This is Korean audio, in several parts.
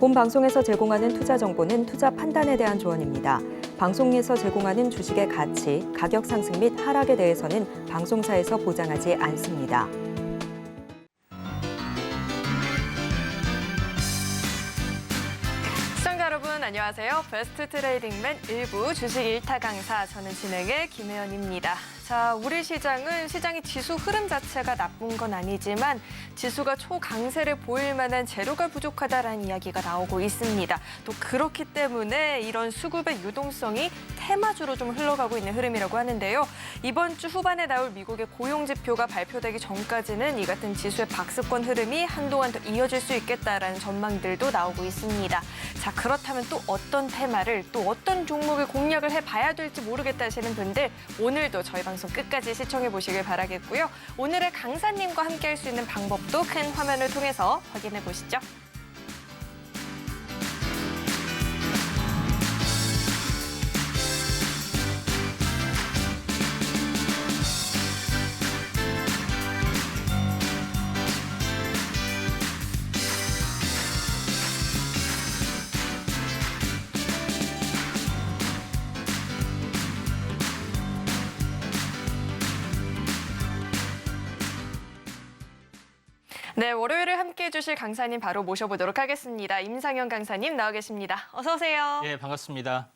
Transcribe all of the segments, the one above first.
본 방송에서 제공하는 투자 정보는 투자 판단에 대한 조언입니다. 방송에서 제공하는 주식의 가치, 가격 상승 및 하락에 대해서는 방송사에서 보장하지 않습니다. 시청자 여러분 안녕하세요. 베스트 트레이딩맨 1부 주식 1타 강사 저는 진행의 김혜연입니다. 자, 우리 시장이 지수 흐름 자체가 나쁜 건 아니지만 지수가 초강세를 보일 만한 재료가 부족하다라는 이야기가 나오고 있습니다. 또 그렇기 때문에 이런 수급의 유동성이 테마주로 좀 흘러가고 있는 흐름이라고 하는데요. 이번 주 후반에 나올 미국의 고용 지표가 발표되기 전까지는 이 같은 지수의 박스권 흐름이 한동안 더 이어질 수 있겠다라는 전망들도 나오고 있습니다. 자, 그렇다면 또 어떤 테마를 또 어떤 종목을 공략을 해봐야 될지 모르겠다 하시는 분들 오늘도 저희 방송 끝까지 시청해 보시길 바라겠고요. 오늘의 강사님과 함께 할 수 있는 방법도 큰 화면을 통해서 확인해 보시죠. 네, 월요일을 함께해 주실 강사님 바로 모셔보도록 하겠습니다. 임상현 강사님 나와 계십니다. 어서 오세요. 네, 반갑습니다.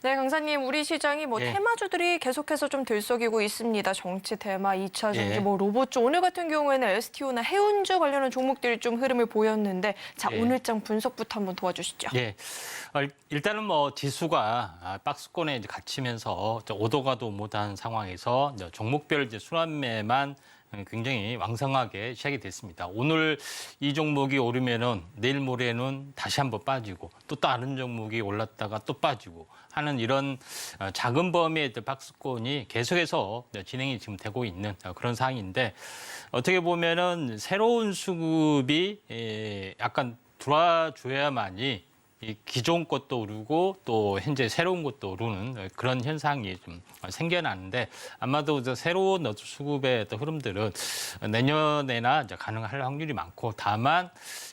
네, 강사님, 우리 시장이 테마주들이 계속해서 좀 들썩이고 있습니다. 정치 테마, 2차 전지, 로봇주. 오늘 같은 경우에는 STO나 해운주 관련한 종목들이 좀 흐름을 보였는데, 자, 오늘장 분석부터 한번 도와주시죠. 예. 일단은 지수가 박스권에 이제 갇히면서 오도 가도 못한 상황에서 종목별 순환매만 굉장히 왕성하게 시작이 됐습니다. 오늘 이 종목이 오르면은 내일 모레는 다시 한번 빠지고 또 다른 종목이 올랐다가 또 빠지고 하는 이런 작은 범위의 박스권이 계속해서 진행이 지금 되고 있는 그런 상황인데 어떻게 보면은 새로운 수급이 약간 들어와줘야만이 이 기존 것도 오르고 또 현재 새로운 것도 오르는 그런 현상이 좀 생겨나는데 아마도 새로운 수급의 흐름들은 내년에나 이제 가능할 확률이 많고 다만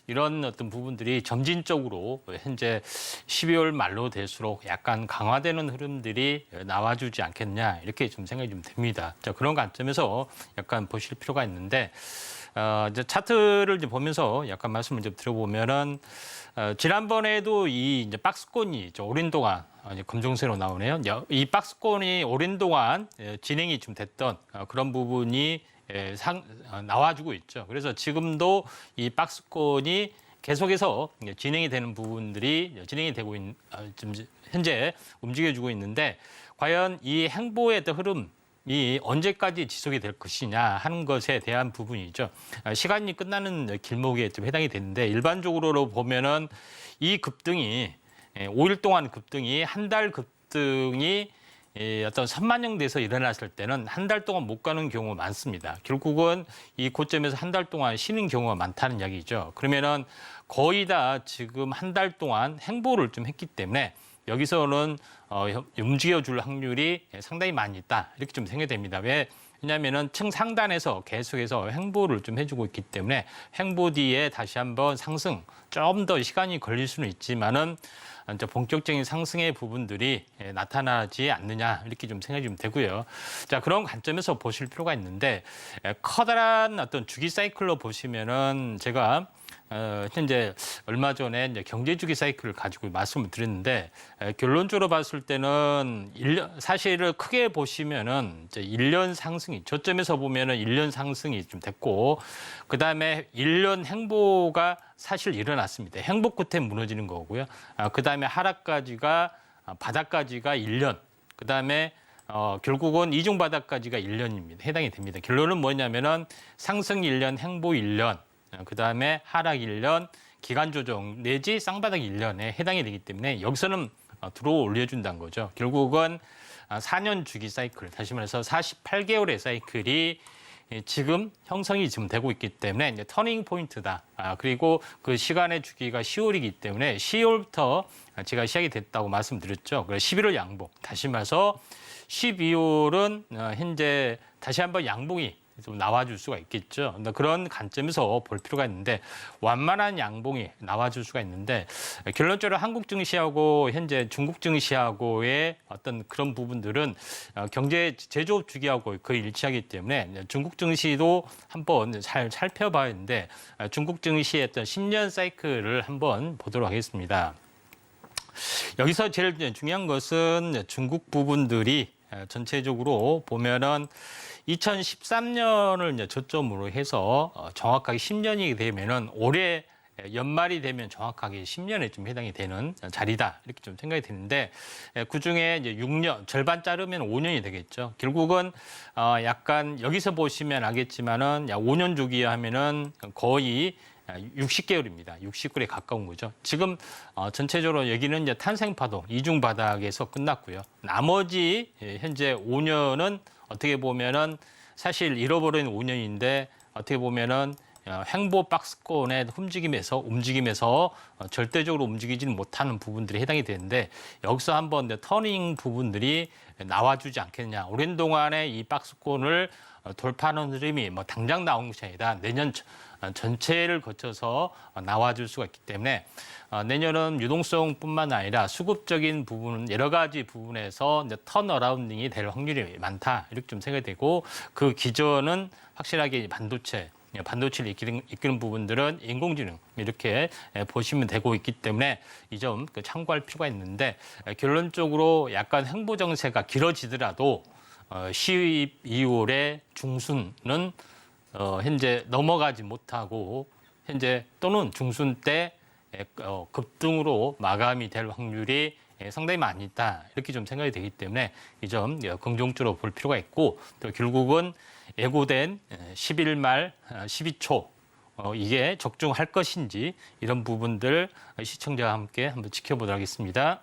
이런 어떤 부분들이 점진적으로 현재 12월 말로 될수록 약간 강화되는 흐름들이 나와주지 않겠냐 이렇게 좀 생각이 좀 듭니다. 자, 그런 관점에서 약간 보실 필요가 있는데 이제 차트를 이제 보면서 약간 말씀을 좀 드려보면은 지난번에도 이 이제 박스권이 오랜 동안 이제 검정세로 나오네요. 이 박스권이 오랜 동안 진행이 좀 됐던 그런 부분이 나와주고 있죠. 그래서 지금도 이 박스권이 계속해서 진행이 되는 부분들이 진행이 되고 지금 현재 움직여주고 있는데 과연 이 행보의 흐름 이 언제까지 지속이 될 것이냐 하는 것에 대한 부분이죠. 시간이 끝나는 길목에 좀 해당이 되는데 일반적으로 보면은 이 급등이 5일 동안 급등이 한 달 급등이 어떤 선반영돼서 일어났을 때는 한 달 동안 못 가는 경우가 많습니다. 결국은 이 고점에서 한 달 동안 쉬는 경우가 많다는 이야기죠. 그러면은 거의 다 지금 한 달 동안 행보를 좀 했기 때문에 여기서는 움직여줄 확률이 상당히 많이 있다. 이렇게 좀 생각됩니다. 왜냐하면은 층상단에서 계속해서 행보를 좀 해주고 있기 때문에 행보 뒤에 다시 한번 상승, 좀 더 시간이 걸릴 수는 있지만은 이제 본격적인 상승의 부분들이 나타나지 않느냐 이렇게 좀 생각이 좀 되고요. 자, 그런 관점에서 보실 필요가 있는데 커다란 어떤 주기 사이클로 보시면은 제가 현재 얼마 전에 이제 경제주기 사이클을 가지고 말씀을 드렸는데 결론적으로 봤을 때는 사실을 크게 보시면은 이제 1년 상승이 저점에서 보면은 1년 상승이 좀 됐고 그다음에 1년 행보가 사실 일어났습니다. 행보 끝에 무너지는 거고요. 그다음에 하락까지가 바닥까지가 1년. 그다음에 결국은 이중 바닥까지가 1년입니다. 해당이 됩니다. 결론은 뭐냐면은 상승 1년, 행보 1년. 그다음에 하락 1년, 기간 조정 내지 쌍바닥 1년에 해당이 되기 때문에 여기서는 들어 올려준다는 거죠. 결국은 4년 주기 사이클, 다시 말해서 48개월의 사이클이 지금 형성이 지금 되고 있기 때문에 이제 터닝 포인트다. 그리고 그 시간의 주기가 10월이기 때문에 10월부터 제가 시작이 됐다고 말씀드렸죠. 그래서 11월 양봉, 다시 말해서 12월은 현재 다시 한번 양봉이 좀 나와줄 수가 있겠죠. 그런 관점에서 볼 필요가 있는데 완만한 양봉이 나와줄 수가 있는데 결론적으로 한국 증시하고 현재 중국 증시하고의 어떤 그런 부분들은 경제 제조업 주기하고 거의 일치하기 때문에 중국 증시도 한번 잘 살펴봐야 하는데 중국 증시의 어떤 10년 사이클을 한번 보도록 하겠습니다. 여기서 제일 중요한 것은 중국 부분들이 전체적으로 보면은 2013년을 이제 저점으로 해서 정확하게 10년이 되면은 올해 연말이 되면 정확하게 10년에 좀 해당이 되는 자리다 이렇게 좀 생각이 드는데 그 중에 이제 6년 절반 자르면 5년이 되겠죠. 결국은 약간 여기서 보시면 알겠지만은 5년 주기 하면은 거의 60개월입니다. 60개월에 가까운 거죠. 지금 전체적으로 여기는 이제 탄생파동 이중 바닥에서 끝났고요. 나머지 현재 5년은 어떻게 보면은 사실 잃어버린 5년인데 어떻게 보면은 횡보 박스권의 움직임에서 절대적으로 움직이지는 못하는 부분들이 해당이 되는데 여기서 한번 터닝 부분들이 나와주지 않겠냐. 오랜 동안에 이 박스권을 돌파하는 흐름이 뭐 당장 나온 것이 아니라 내년 전체를 거쳐서 나와줄 수가 있기 때문에 내년은 유동성뿐만 아니라 수급적인 부분 여러 가지 부분에서 이제 턴어라운딩이 될 확률이 많다 이렇게 좀 생각이 되고 그 기전은 확실하게 반도체를 이끄는 부분들은 인공지능 이렇게 보시면 되고 있기 때문에 이 점 참고할 필요가 있는데 결론적으로 약간 횡보 정세가 길어지더라도 12월의 중순은 현재 넘어가지 못하고 현재 또는 중순 때 급등으로 마감이 될 확률이 상당히 많이 있다 이렇게 좀 생각이 되기 때문에 이 점 긍정적으로 볼 필요가 있고 또 결국은 예고된 10일 말 12초 이게 적중할 것인지 이런 부분들 시청자와 함께 한번 지켜보도록 하겠습니다.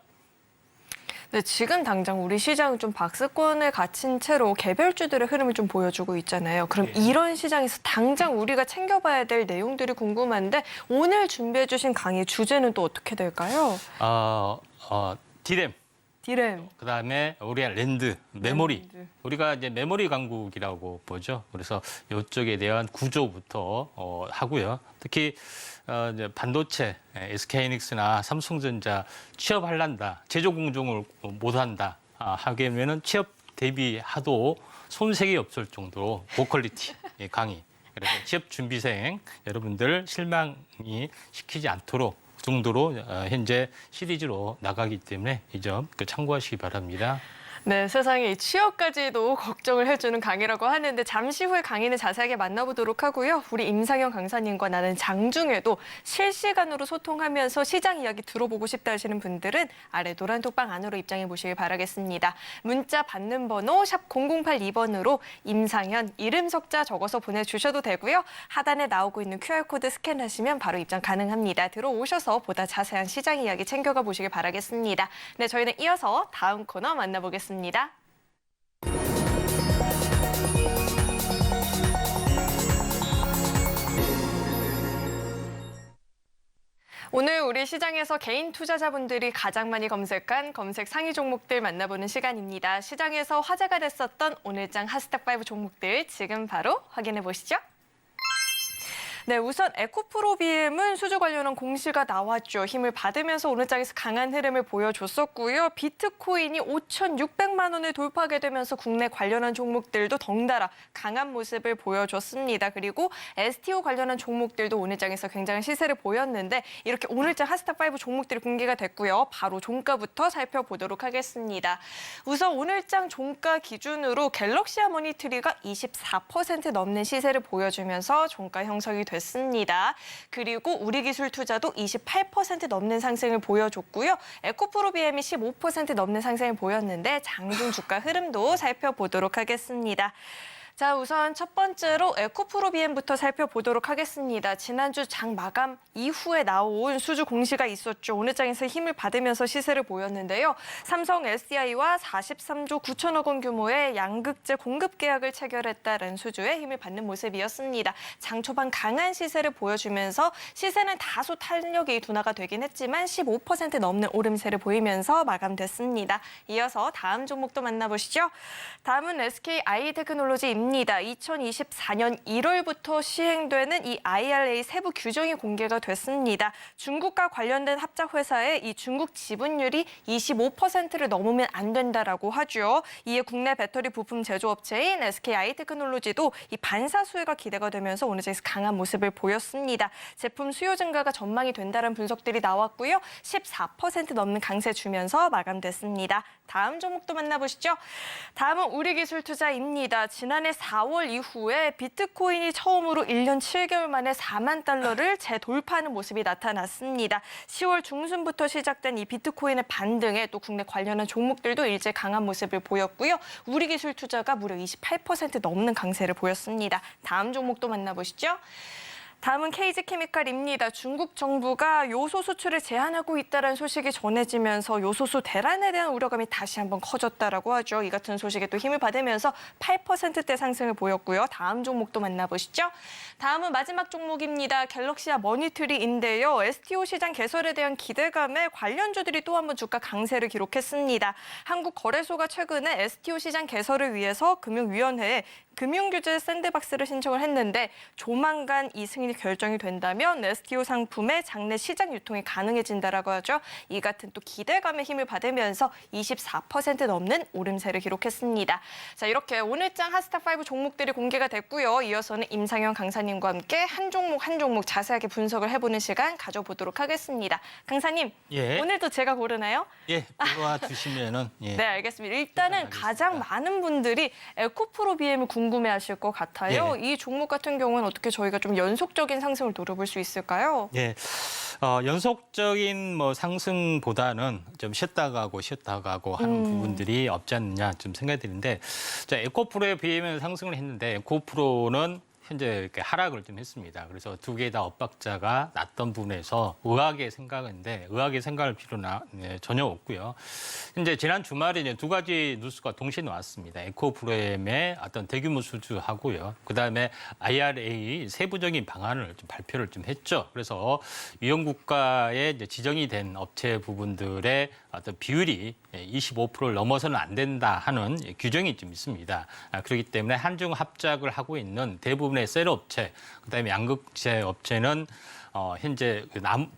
네, 지금 당장 우리 시장은 좀 박스권에 갇힌 채로 개별주들의 흐름을 좀 보여주고 있잖아요. 그럼 이런 시장에서 당장 우리가 챙겨봐야 될 내용들이 궁금한데 오늘 준비해 주신 강의 주제는 또 어떻게 될까요? 디램. 그다음에 우리가 랜드, 메모리. 우리가 이제 메모리 강국이라고 보죠. 그래서 이쪽에 대한 구조부터 하고요. 특히 이제 반도체, SK하이닉스나 삼성전자 취업할란다, 제조 공정을 못한다 하게 되면은 취업 대비하도 손색이 없을 정도로 고퀄리티 강의. 그래서 취업 준비생 여러분들 실망이 시키지 않도록 그 정도로 현재 시리즈로 나가기 때문에 이 점 참고하시기 바랍니다. 네, 세상에 이 취업까지도 걱정을 해주는 강의라고 하는데 잠시 후에 강의는 자세하게 만나보도록 하고요. 우리 임상현 강사님과 나는 장중에도 실시간으로 소통하면서 시장 이야기 들어보고 싶다 하시는 분들은 아래 노란 톡방 안으로 입장해 보시길 바라겠습니다. 문자 받는 번호 샵 0082번으로 임상현 이름 석자 적어서 보내주셔도 되고요. 하단에 나오고 있는 QR코드 스캔하시면 바로 입장 가능합니다. 들어오셔서 보다 자세한 시장 이야기 챙겨가 보시길 바라겠습니다. 네, 저희는 이어서 다음 코너 만나보겠습니다. 오늘 우리 시장에서 개인 투자자분들이 가장 많이 검색한 검색 상위 종목들 만나보는 시간입니다. 시장에서 화제가 됐었던 오늘장 하스닥5 종목들 지금 바로 확인해 보시죠. 네, 우선 에코프로비엠은 수주 관련한 공시가 나왔죠. 힘을 받으면서 오늘장에서 강한 흐름을 보여줬었고요. 비트코인이 5,600만 원을 돌파하게 되면서 국내 관련한 종목들도 덩달아 강한 모습을 보여줬습니다. 그리고 STO 관련한 종목들도 오늘장에서 굉장한 시세를 보였는데 이렇게 오늘장 하스닥5 종목들이 공개가 됐고요. 바로 종가부터 살펴보도록 하겠습니다. 우선 오늘장 종가 기준으로 갤럭시 하모니트리가 24% 넘는 시세를 보여주면서 종가 형성이 됐습니다. 그리고 우리기술투자도 28% 넘는 상승을 보여줬고요. 에코프로비엠이 15% 넘는 상승을 보였는데 장중 주가 흐름도 살펴보도록 하겠습니다. 자, 우선 첫 번째로 에코프로비엠부터 살펴보도록 하겠습니다. 지난주 장 마감 이후에 나온 수주 공시가 있었죠. 오늘장에서 힘을 받으면서 시세를 보였는데요. 삼성 SDI와 43조 9천억 원 규모의 양극재 공급 계약을 체결했다는 수주에 힘을 받는 모습이었습니다. 장 초반 강한 시세를 보여주면서 시세는 다소 탄력이 둔화가 되긴 했지만 15% 넘는 오름세를 보이면서 마감됐습니다. 이어서 다음 종목도 만나보시죠. 다음은 SK 아이테크놀로지 입니다. 2024년 1월부터 시행되는 이 IRA 세부 규정이 공개가 됐습니다. 중국과 관련된 합작 회사의 이 중국 지분율이 25%를 넘으면 안 된다라고 하죠. 이에 국내 배터리 부품 제조업체인 SK하이테크놀로지도 이 반사 수혜가 기대가 되면서 오늘 장에서 강한 모습을 보였습니다. 제품 수요 증가가 전망이 된다는 분석들이 나왔고요. 14% 넘는 강세 주면서 마감됐습니다. 다음 종목도 만나보시죠. 다음은 우리기술투자입니다. 지난해 4월 이후에 비트코인이 처음으로 1년 7개월 만에 4만 달러를 재돌파하는 모습이 나타났습니다. 10월 중순부터 시작된 이 비트코인의 반등에 또 국내 관련한 종목들도 일제 강한 모습을 보였고요. 우리기술투자가 무려 28% 넘는 강세를 보였습니다. 다음 종목도 만나보시죠. 다음은 KG케미칼입니다. 중국 정부가 요소 수출을 제한하고 있다는 소식이 전해지면서 요소수 대란에 대한 우려감이 다시 한번 커졌다라고 하죠. 이 같은 소식에 또 힘을 받으면서 8%대 상승을 보였고요. 다음 종목도 만나보시죠. 다음은 마지막 종목입니다. 갤럭시아 머니트리인데요. STO 시장 개설에 대한 기대감에 관련주들이 또 한번 주가 강세를 기록했습니다. 한국거래소가 최근에 STO 시장 개설을 위해서 금융위원회에 금융규제 샌드박스를 신청을 했는데 조만간 이 승인이 결정이 된다면 STO 상품의 장내 시장 유통이 가능해진다라고 하죠. 이 같은 또 기대감에 힘을 받으면서 24% 넘는 오름세를 기록했습니다. 자, 이렇게 오늘장 핫스탑5 종목들이 공개가 됐고요. 이어서는 임상현 강사님과 함께 한 종목 자세하게 분석을 해보는 시간 가져보도록 하겠습니다. 강사님, 예. 오늘도 제가 고르나요? 예, 들어와 주시면은 예. 네, 알겠습니다. 일단은 가장 많은 분들이 에코프로 BM을 궁금해하실 것 같아요. 예. 이 종목 같은 경우는 어떻게 저희가 좀 연속적인 상승을 노려볼 수 있을까요? 예. 연속적인 뭐 상승보다는 좀 쉬었다 가고 하는 부분들이 없지 않느냐 좀 생각이 드는데, 자, 에코프로에 비하면 상승을 했는데 에코프로는 현재 이렇게 하락을 좀 했습니다. 그래서 두 개 다 엇박자가 났던 부분에서 의학의 생각할 필요는 전혀 없고요. 현재 지난 주말에 이제 두 가지 뉴스가 동시에 나왔습니다. 에코프로엠의 어떤 대규모 수주하고요. 그다음에 IRA 세부적인 방안을 좀 발표를 좀 했죠. 그래서 위험국가에 이제 지정이 된 업체 부분들의 어떤 비율이 25%를 넘어서는 안 된다 하는 규정이 좀 있습니다. 그렇기 때문에 한중 합작을 하고 있는 대부분의 셀 업체, 그다음에 양극재 업체는 현재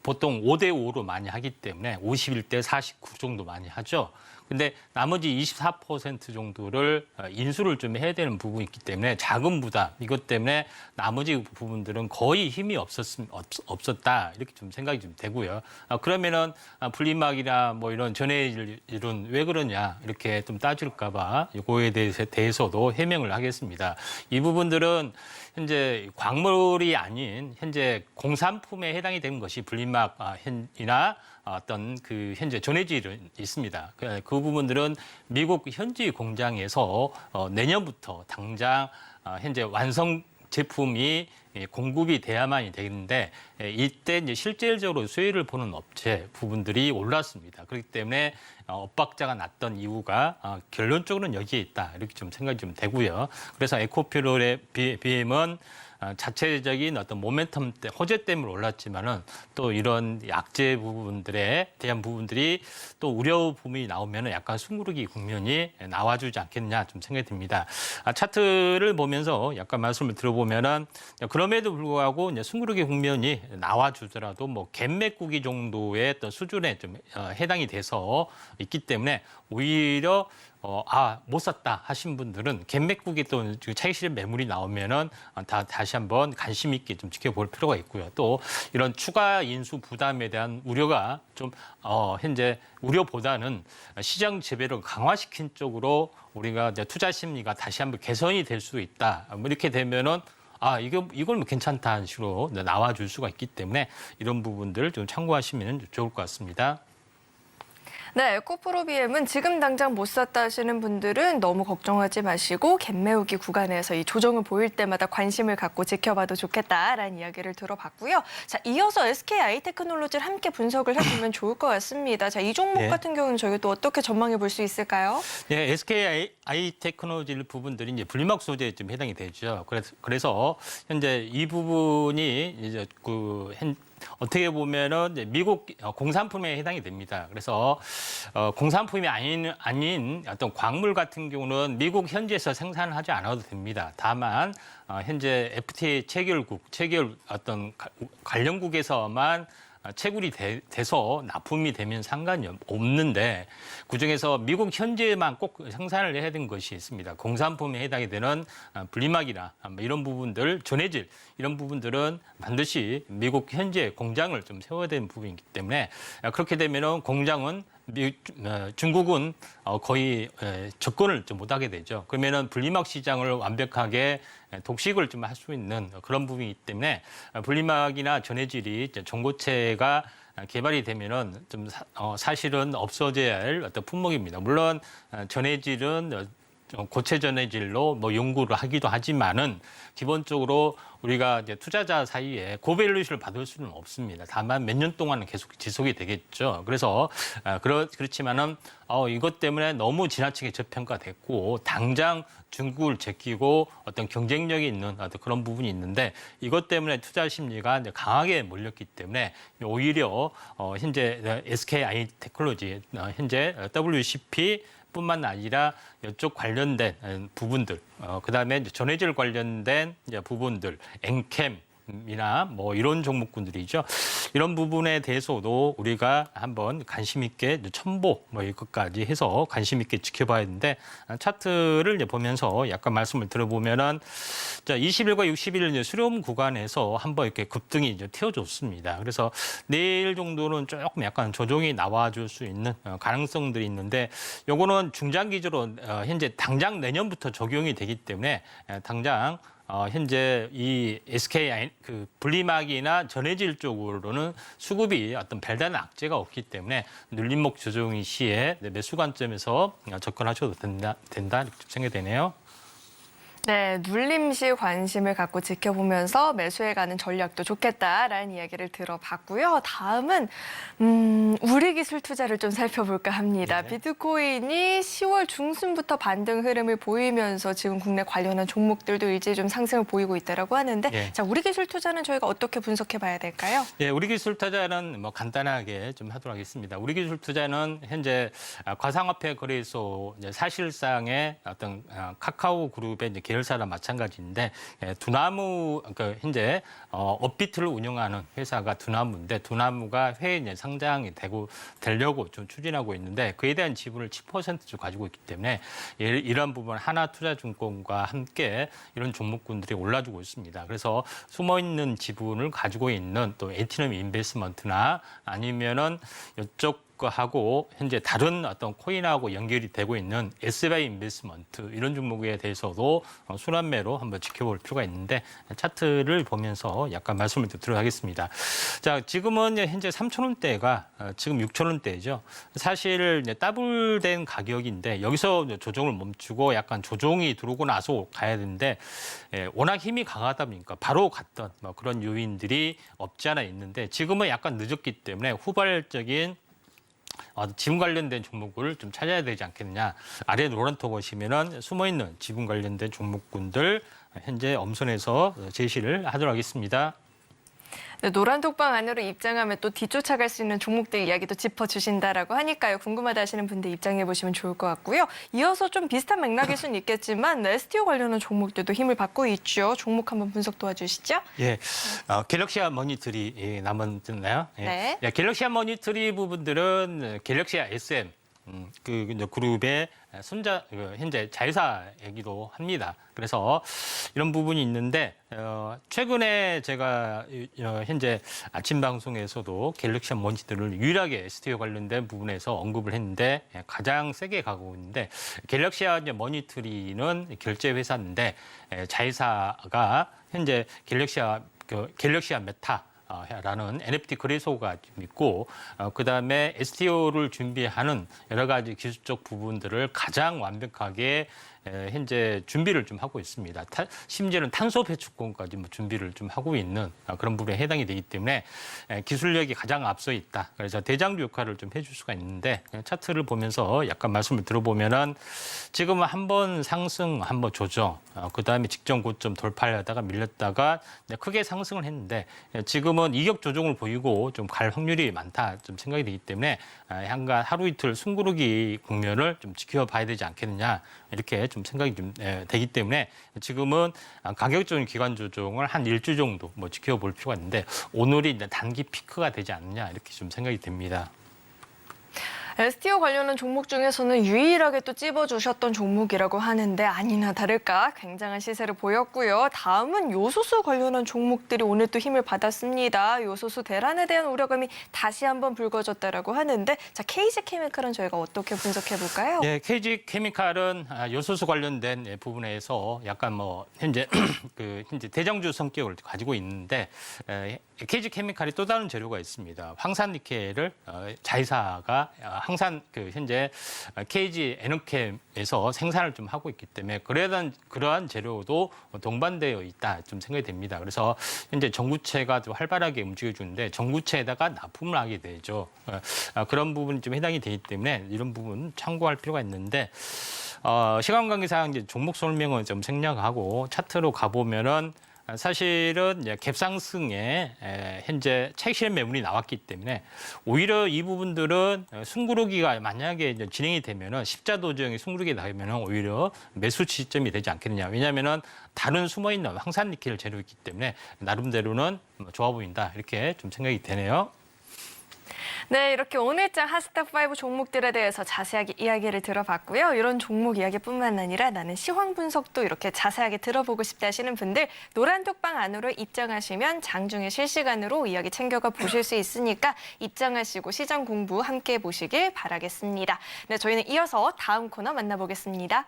보통 5대5로 많이 하기 때문에 51대 49 정도 많이 하죠. 근데 나머지 24% 정도를 인수를 좀 해야 되는 부분이 있기 때문에 자금 부담, 이것 때문에 나머지 부분들은 거의 힘이 없었다, 이렇게 좀 생각이 좀 되고요. 그러면은 분리막이나 뭐 이런 전해질은 왜 그러냐 이렇게 좀 따질까 봐 이거에 대해서도 해명을 하겠습니다. 이 부분들은 현재 광물이 아닌 현재 공산품에 해당이 되는 것이 분리막이나 어떤 그 현재 전해질이 있습니다. 그 부분들은 미국 현지 공장에서 내년부터 당장 현재 완성 제품이 공급이 돼야만이 되는데, 이때 이제 실질적으로 수혜를 보는 업체 부분들이 올랐습니다. 그렇기 때문에 엇박자가 났던 이유가 결론적으로는 여기에 있다, 이렇게 좀 생각이 좀 되고요. 그래서 에코퓨럴의 BM은 자체적인 어떤 모멘텀 호재 때문에 올랐지만은 또 이런 약재 부분들에 대한 부분들이 또 우려 부분이 나오면은 약간 숨구르기 국면이 나와주지 않겠냐 좀 생각이 듭니다. 차트를 보면서 약간 말씀을 들어보면은 그럼에도 불구하고 이제 숨구르기 국면이 나와주더라도 뭐 갭매꾸기 정도의 어떤 수준에 좀 해당이 돼서 있기 때문에 오히려 못 샀다 하신 분들은 갭매꾸기 또 차익실현 매물이 나오면은 다시 한번 관심 있게 좀 지켜볼 필요가 있고요. 또 이런 추가 인수 부담에 대한 우려가 좀 현재 우려보다는 시장 재배를 강화시킨 쪽으로 우리가 이제 투자 심리가 다시 한번 개선이 될 수 있다. 뭐 이렇게 되면은 이걸 뭐 괜찮다 하는 식으로 나와줄 수가 있기 때문에 이런 부분들을 좀 참고하시면 좋을 것 같습니다. 네, 에코프로 BM은 지금 당장 못 샀다 하시는 분들은 너무 걱정하지 마시고 갭매우기 구간에서 이 조정을 보일 때마다 관심을 갖고 지켜봐도 좋겠다라는 이야기를 들어봤고요. 자, 이어서 SK하이테크놀로지를 함께 분석을 해보면 좋을 것 같습니다. 자, 이 종목 네. 같은 경우는 저희가 또 어떻게 전망해 볼 수 있을까요? 네, SK하이테크놀로지 부분들이 이제 분리막 소재에 좀 해당이 되죠. 그래서 현재 이 부분이 이제 어떻게 보면은 이제 미국 공산품에 해당이 됩니다. 그래서 공산품이 아닌 어떤 광물 같은 경우는 미국 현지에서 생산을 하지 않아도 됩니다. 다만 현재 FTA 체결 어떤 관련국에서만 채굴이 돼서 납품이 되면 상관이 없는데 그중에서 미국 현지에만 꼭 생산을 해야 되는 것이 있습니다. 공산품에 해당이 되는 분리막이나 이런 부분들, 전해질 이런 부분들은 반드시 미국 현지에 공장을 좀 세워야 되는 부분이기 때문에 그렇게 되면은 공장은 중국은 거의 접근을 좀 못하게 되죠. 그러면은 분리막 시장을 완벽하게 독식을 좀 할 수 있는 그런 부분이기 때문에 분리막이나 전해질이 전고체가 개발이 되면은 좀 사실은 없어져야 할 어떤 품목입니다. 물론 전해질은 고체 전해질로 뭐 연구를 하기도 하지만은 기본적으로 우리가 이제 투자자 사이에 고밸류를 받을 수는 없습니다. 다만 몇 년 동안은 계속 지속이 되겠죠. 그래서 그렇지만은 이것 때문에 너무 지나치게 저평가됐고 당장 중국을 제끼고 어떤 경쟁력이 있는 어떤 그런 부분이 있는데 이것 때문에 투자 심리가 이제 강하게 몰렸기 때문에 오히려 현재 SK 하이테크놀로지 현재 WCP 뿐만 아니라 이쪽 관련된 부분들, 그다음에 전해질 관련된 이제 부분들, 엔캠이나 뭐 이런 종목군들이죠. 이런 부분에 대해서도 우리가 한번 관심 있게 첨보 뭐 이것까지 해서 관심 있게 지켜봐야 되는데 차트를 이제 보면서 약간 말씀을 들어보면은 자 20일과 60일 이제 수렴 구간에서 한번 이렇게 급등이 이제 튀어줬습니다. 그래서 내일 정도는 조금 약간 조정이 나와줄 수 있는 가능성들이 있는데 요거는 중장기적으로 현재 당장 내년부터 적용이 되기 때문에 당장 현재 이 SK 그 분리막이나 전해질 쪽으로는 수급이 어떤 별다른 악재가 없기 때문에 눌림목 조정이 시에 매수 관점에서 접근하셔도 된다 이렇게 생각되네요. 네, 눌림시 관심을 갖고 지켜보면서 매수해가는 전략도 좋겠다라는 이야기를 들어봤고요. 다음은 우리 기술 투자를 좀 살펴볼까 합니다. 네. 비트코인이 10월 중순부터 반등 흐름을 보이면서 지금 국내 관련한 종목들도 일제히 좀 상승을 보이고 있다라고 하는데 네. 자, 우리 기술 투자는 저희가 어떻게 분석해봐야 될까요? 예, 우리 기술 투자는 뭐 간단하게 좀 하도록 하겠습니다. 우리 기술 투자는 현재 가상화폐 거래소 이제 사실상의 어떤 카카오 그룹의 이제 계열사랑 마찬가지인데 두나무 그 현재 업비트를 운영하는 회사가 두나무인데 두나무가 해외 이제 상장이 되려고 좀 추진하고 있는데 그에 대한 지분을 10% 가지고 있기 때문에 이런 부분 하나투자증권과 함께 이런 종목군들이 올라주고 있습니다. 그래서 숨어 있는 지분을 가지고 있는 또 에티넘 인베스트먼트나 아니면은 이쪽 하고 현재 다른 어떤 코인하고 연결이 되고 있는 SBI 인베스트먼트 이런 종목에 대해서도 순환매로 한번 지켜볼 필요가 있는데 차트를 보면서 약간 말씀을 드리도록 하겠습니다. 자, 지금은 현재 3,000원대가 지금 6,000원대죠. 사실 이제 더블된 가격인데 여기서 조정을 멈추고 약간 조정이 들어오고 나서 가야 되는데 워낙 힘이 강하다 보니까 바로 갔던 뭐 그런 요인들이 없지 않아 있는데 지금은 약간 늦었기 때문에 후발적인 지분 관련된 종목을 좀 찾아야 되지 않겠느냐. 아래 노란톡 보시면은 숨어있는 지분 관련된 종목군들 현재 엄선해서 제시를 하도록 하겠습니다. 네, 노란 톡방 안으로 입장하면 또 뒤쫓아갈 수 있는 종목들 이야기도 짚어주신다라고 하니까요. 궁금하다 하시는 분들 입장해 보시면 좋을 것 같고요. 이어서 좀 비슷한 맥락일 수는 있겠지만 STO 관련한 종목들도 힘을 받고 있죠. 종목 한번 분석 도와주시죠. 예, 갤럭시아 머니터리 남았나요? 예. 네. 예, 갤럭시아 머니터리 부분들은 갤럭시아 SM 그 그룹의 현재 자회사이기도 합니다. 그래서 이런 부분이 있는데 최근에 제가 현재 아침 방송에서도 갤럭시아 머니터리를 유일하게 STO 관련된 부분에서 언급을 했는데 가장 세게 가고 있는데 갤럭시아 머니터리는 결제 회사인데 자회사가 현재 갤럭시아 메타 라는 NFT 거래소가 있고 그다음에 STO를 준비하는 여러 가지 기술적 부분들을 가장 완벽하게 현재 준비를 좀 하고 있습니다. 심지어는 탄소 배출권까지 뭐 준비를 좀 하고 있는 그런 부분에 해당이 되기 때문에 기술력이 가장 앞서 있다. 그래서 대장주 역할을 좀 해줄 수가 있는데 차트를 보면서 약간 말씀을 들어보면은 지금은 한번 상승, 한번 조정, 그다음에 직전 고점 돌파하다가 밀렸다가 크게 상승을 했는데 지금은 이격 조정을 보이고 좀 갈 확률이 많다 좀 생각이 되기 때문에 한간 하루 이틀 숨고르기 국면을 좀 지켜봐야 되지 않겠느냐 이렇게 좀 생각이 좀 되기 때문에 지금은 가격적인 기관 조정을 한 일주 정도 뭐 지켜볼 필요가 있는데 오늘이 이제 단기 피크가 되지 않느냐 이렇게 좀 생각이 됩니다. STO 관련한 종목 중에서는 유일하게 또 찝어주셨던 종목이라고 하는데 아니나 다를까 굉장한 시세를 보였고요. 다음은 요소수 관련한 종목들이 오늘 또 힘을 받았습니다. 요소수 대란에 대한 우려감이 다시 한번 불거졌다라고 하는데 자 KG케미칼은 저희가 어떻게 분석해 볼까요? 네, KG케미칼은 요소수 관련된 부분에서 약간 뭐 현재 현재 대장주 성격을 가지고 있는데 KG케미칼이 또 다른 재료가 있습니다. 황산니켈을 자회사가 항상 현재 KG 에너캠에서 생산을 좀 하고 있기 때문에 그러한 재료도 동반되어 있다 좀 생각이 됩니다. 그래서 현재 전구체가 좀 활발하게 움직여주는데 전구체에다가 납품을 하게 되죠. 그런 부분이 좀 해당이 되기 때문에 이런 부분 참고할 필요가 있는데 시간 관계상 이제 종목 설명은 좀 생략하고 차트로 가보면은. 사실은 갭상승에 현재 차익실현 매물이 나왔기 때문에 오히려 이 부분들은 숨고르기가 만약에 진행이 되면은 십자 도정이 숨고르기 나오면은 오히려 매수 지점이 되지 않겠느냐. 왜냐하면은 다른 숨어 있는 황산니켈 재료이기 때문에 나름대로는 좋아 보인다 이렇게 좀 생각이 되네요. 네, 이렇게 오늘장 핫스탑5 종목들에 대해서 자세하게 이야기를 들어봤고요. 이런 종목 이야기뿐만 아니라 나는 시황 분석도 이렇게 자세하게 들어보고 싶다 하시는 분들 노란톡방 안으로 입장하시면 장중에 실시간으로 이야기 챙겨가 보실 수 있으니까 입장하시고 시장 공부 함께 보시길 바라겠습니다. 네, 저희는 이어서 다음 코너 만나보겠습니다.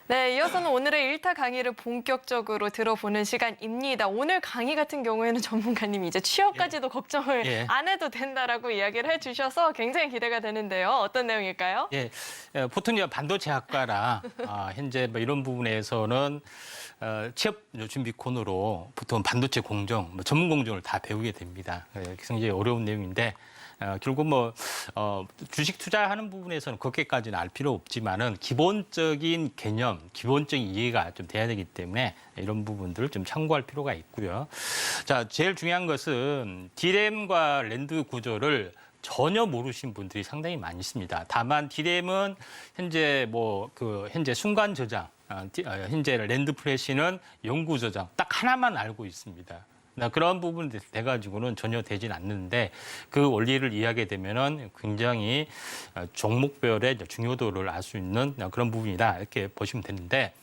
네, 이어서는 오늘의 일타 강의를 본격적으로 들어보는 시간입니다. 오늘 강의 같은 경우에는 전문가님이 이제 취업까지도 걱정을 안 해도 된다라고 이야기를 해주셔서 굉장히 기대가 되는데요. 어떤 내용일까요? 예, 보통 이제 반도체학과라 현재 뭐 이런 부분에서는 취업 준비 코너로 보통 반도체 공정, 전문 공정을 다 배우게 됩니다. 굉장히 어려운 내용인데. 결국 주식 투자하는 부분에서는 그렇게까지는 알 필요 없지만은 기본적인 개념, 기본적인 이해가 좀 돼야 되기 때문에 이런 부분들을 좀 참고할 필요가 있고요. 자, 제일 중요한 것은 D램과 랜드 구조를 전혀 모르신 분들이 상당히 많이 있습니다. 다만 D램은 현재 현재 순간 저장, 현재 랜드 플래시는 영구 저장 딱 하나만 알고 있습니다. 그런 부분이 돼가지고는 전혀 되진 않는데 그 원리를 이해하게 되면은 굉장히 종목별의 중요도를 알 수 있는 그런 부분이다 이렇게 보시면 되는데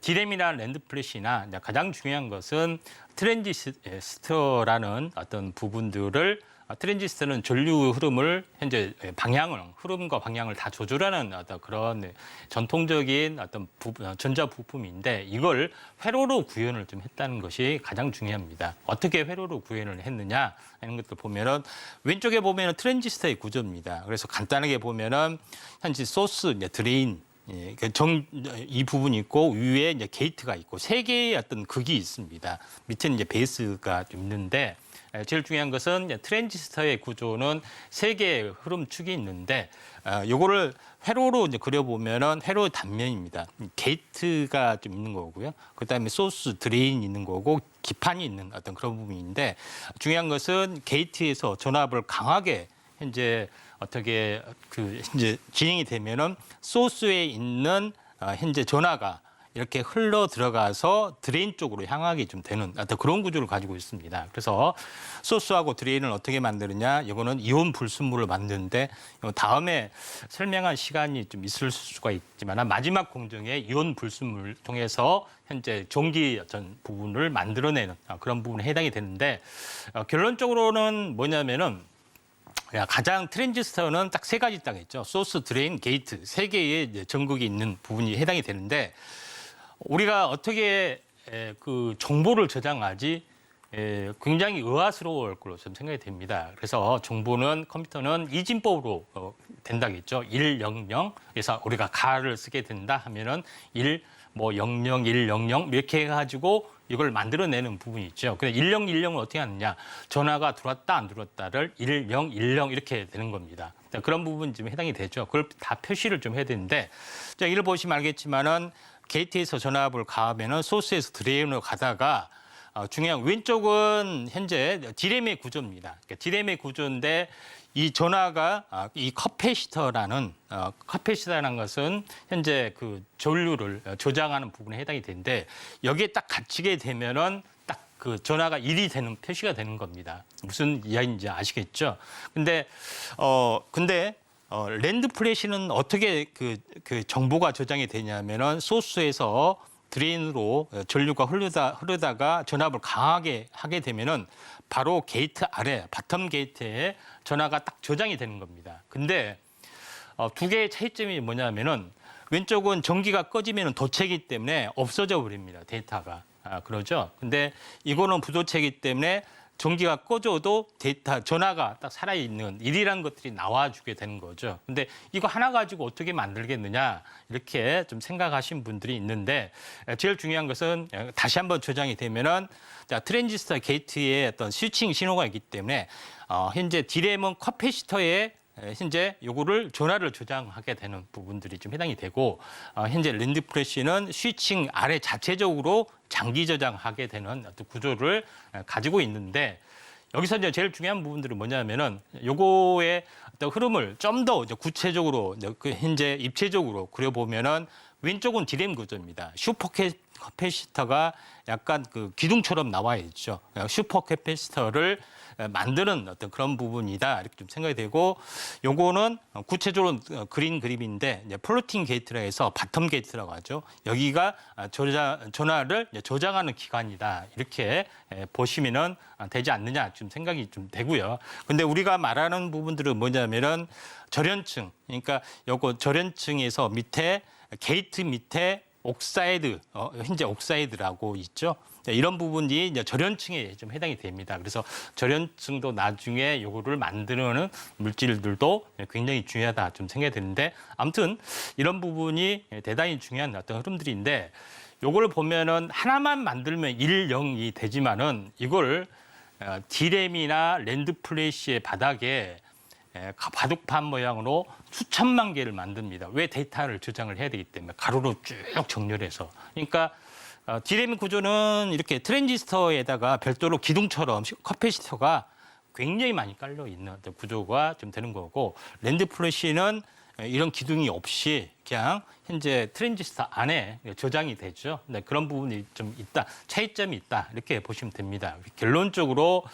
D램이나 랜드 플래시나 가장 중요한 것은 트랜지스터라는 어떤 부분들을 트랜지스터는 전류 흐름을 현재 흐름과 방향을 다 조절하는 어떤 그런 전통적인 어떤 전자 부품인데 이걸 회로로 구현을 좀 했다는 것이 가장 중요합니다. 어떻게 회로로 구현을 했느냐 하는 것들 보면은 왼쪽에 보면은 트랜지스터의 구조입니다. 그래서 간단하게 보면은 현재 소스, 드레인 이 부분이 있고 위에 이제 게이트가 있고 세 개의 어떤 극이 있습니다. 밑에는 이제 베이스가 좀 있는데 제일 중요한 것은 트랜지스터의 구조는 세 개의 흐름축이 있는데 요거를 회로로 이제 그려보면은 회로의 단면입니다. 게이트가 좀 있는 거고요. 그다음에 소스, 드레인이 있는 거고 기판이 있는 어떤 그런 부분인데 중요한 것은 게이트에서 전압을 강하게 현재 어떻게 현재 진행이 되면은 소스에 있는 현재 전하가 이렇게 흘러 들어가서 드레인 쪽으로 향하게 좀 되는 어떤 그런 구조를 가지고 있습니다. 그래서 소스하고 드레인을 어떻게 만드느냐, 이거는 이온 불순물을 만드는데 다음에 설명할 시간이 좀 있을 수가 있지만 마지막 공정에 이온 불순물을 통해서 현재 전기 어떤 부분을 만들어내는 그런 부분에 해당이 되는데 결론적으로는 뭐냐면은 가장 트랜지스터는 딱 세 가지 딱 있죠. 소스, 드레인, 게이트 세 개의 전극이 있는 부분이 해당이 되는데 우리가 어떻게 그 정보를 저장하지 굉장히 의아스러울 걸로 좀 생각이 됩니다. 그래서 정보는 컴퓨터는 이진법으로 된다겠죠. 100. 그래서 우리가 가를 쓰게 된다 하면은 1, 뭐 00, 100 이렇게 해가지고 이걸 만들어내는 부분이 있죠. 근데 1010은 어떻게 하느냐? 전화가 들어왔다 안 들어왔다를 10, 10 이렇게 되는 겁니다. 그런 부분 좀 해당이 되죠. 그걸 다 표시를 좀 해야 되는데, 자, 이를 보시면 알겠지만은 게이트에서 전압을 가하면은 소스에서 드레인으로 가다가 중요한 왼쪽은 현재 디램의 구조입니다. 그러니까 디램의 구조인데 이 전화가 이 커패시터라는 것은 현재 그 전류를 조장하는 부분에 해당이 되는데 여기에 딱 갇히게 되면은 딱 그 전화가 1이 되는 표시가 되는 겁니다. 무슨 이야기인지 아시겠죠? 근데 랜드 플래시는 어떻게 그 정보가 저장이 되냐면은 소스에서 드레인으로 전류가 흐르다가 전압을 강하게 하게 되면은 바로 게이트 아래 바텀 게이트에 전압가 딱 저장이 되는 겁니다. 근데 두 개의 차이점이 뭐냐면은 왼쪽은 전기가 꺼지면 도체이기 때문에 없어져 버립니다. 데이터가. 그러죠. 근데 이거는 부도체이기 때문에 전기가 꺼져도 데이터, 전화가 딱 살아있는 일이라는 것들이 나와주게 되는 거죠. 근데 이거 하나 가지고 어떻게 만들겠느냐 이렇게 좀 생각하신 분들이 있는데 제일 중요한 것은 다시 한번 조장이 되면은 자, 트랜지스터 게이트에 어떤 스위칭 신호가 있기 때문에 현재 디램은 커패시터에 현재 요거를 전화를 조장하게 되는 부분들이 좀 해당이 되고 현재 랜드 플래시는 스위칭 아래 자체적으로 장기 저장하게 되는 어떤 구조를 가지고 있는데 여기서 이제 제일 중요한 부분들은 뭐냐면은 요거의 어떤 흐름을 좀 더 구체적으로 현재 입체적으로 그려보면은 왼쪽은 디램 구조입니다. 슈퍼 캐패시터가 약간 그 기둥처럼 나와 있죠. 슈퍼 캐패시터를 만드는 어떤 그런 부분이다 이렇게 좀 생각이 되고 요거는 구체적으로 그린 그림인데 이제 플로팅 게이트라 해서 바텀 게이트라고 하죠. 여기가 전화를 저장하는 기관이다 이렇게 보시면은 되지 않느냐 좀 생각이 좀 되고요. 근데 우리가 말하는 부분들은 뭐냐면은 절연층 그러니까 요거 절연층에서 밑에 게이트 밑에 옥사이드 현재 옥사이드라고 있죠. 이런 부분이 이제 절연층에 좀 해당이 됩니다. 그래서 절연층도 나중에 요거를 만드는 물질들도 굉장히 중요하다 좀 생각이 드는데 아무튼 이런 부분이 대단히 중요한 어떤 흐름들인데 요걸 보면은 하나만 만들면 1, 0이 되지만은 이걸 디램이나 랜드 플래시의 바닥에 바둑판 모양으로 수천만 개를 만듭니다. 왜 데이터를 저장을 해야 되기 때문에 가로로 쭉 정렬해서. 그러니까 디램 구조는 이렇게 트랜지스터에다가 별도로 기둥처럼 커패시터가 굉장히 많이 깔려 있는 구조가 좀 되는 거고 랜드 플래시는 이런 기둥이 없이 그냥 현재 트랜지스터 안에 저장이 되죠. 네, 그런 부분이 좀 있다, 차이점이 있다 이렇게 보시면 됩니다. 결론적으로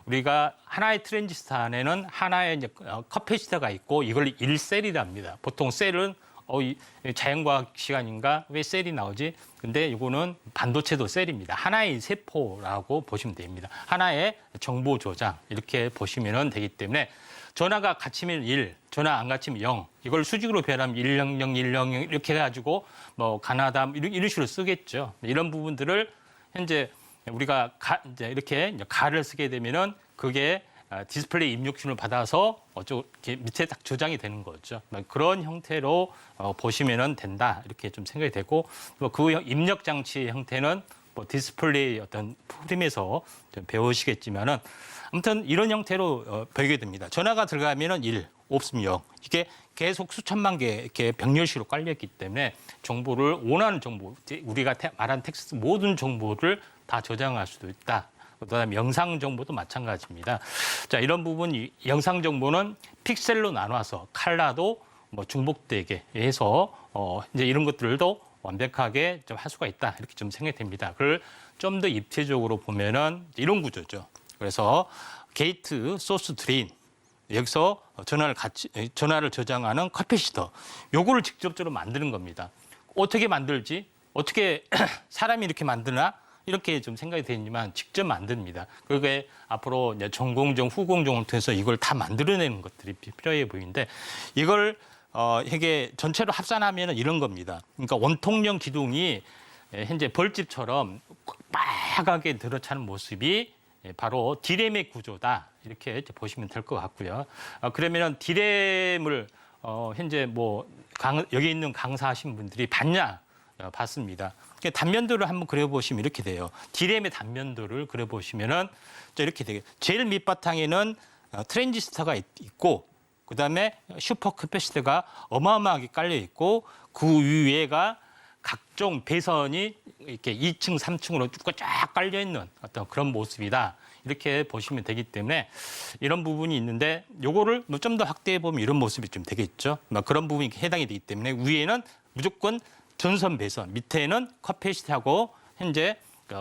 우리가 하나의 트랜지스터 안에는 하나의 이제 커패시터가 있고 이걸 1셀이랍니다. 보통 셀은 자연과학 시간인가 왜 셀이 나오지? 근데 이거는 반도체도 셀입니다. 하나의 세포라고 보시면 됩니다. 하나의 정보 저장 이렇게 보시면 되기 때문에 전화가 갇히면 1, 전화 안 갇히면 0. 이걸 수직으로 표현하면 100, 100 이렇게 해가지고 뭐 가나다 이런 식으로 쓰겠죠. 이런 부분들을 현재 우리가 이제 이렇게 가를 쓰게 되면은 그게 디스플레이 입력신을 받아서 이렇게 밑에 딱 저장이 되는 거죠. 그런 형태로 보시면 된다 이렇게 좀 생각이 되고 그 입력 장치 형태는 뭐 디스플레이 어떤 프로그램에서 좀 배우시겠지만은 아무튼 이런 형태로 보게 됩니다. 전화가 들어가면은 1, 없으면 0. 이게 계속 수천만 개 이렇게 병렬식으로 깔려 있기 때문에 정보를 원하는 정보, 우리가 말한 텍스트 모든 정보를 다 저장할 수도 있다. 그다음에 영상 정보도 마찬가지입니다. 자, 이런 부분 영상 정보는 픽셀로 나눠서 컬러도 뭐 중복되게 해서 이제 이런 것들도 완벽하게 좀 할 수가 있다. 이렇게 좀 생각이 됩니다. 그걸 좀 더 입체적으로 보면은 이런 구조죠. 그래서 게이트, 소스, 드레인 여기서 전화를 저장하는 커패시터 요거를 직접적으로 만드는 겁니다. 어떻게 만들지? 어떻게 사람이 이렇게 만드나? 이렇게 좀 생각이 되지만 직접 만듭니다. 그게 앞으로 이제 전공정, 후공정을 통해서 이걸 다 만들어내는 것들이 필요해 보이는데 이걸 이게 전체로 합산하면 이런 겁니다. 그러니까 원통령 기둥이 현재 벌집처럼 빨갛게 들어차는 모습이 바로 D램의 구조다 이렇게 이제 보시면 될 것 같고요. 그러면은 D램을 현재 뭐 여기 있는 강사하신 분들이 봤냐 봤습니다. 단면도를 한번 그려보시면 이렇게 돼요. D램의 단면도를 그려보시면은 이렇게 되게 제일 밑바탕에는 트랜지스터가 있고 그다음에 슈퍼 캐패시터가 어마어마하게 깔려 있고 그 위에가 각종 배선이 이렇게 2층, 3층으로 쭉 쫙 깔려 있는 어떤 그런 모습이다. 이렇게 보시면 되기 때문에 이런 부분이 있는데 요거를 뭐 좀 더 확대해 보면 이런 모습이 좀 되겠죠. 그런 부분이 해당이 되기 때문에 위에는 무조건 전선 배선, 밑에는 캐패시터하고 현재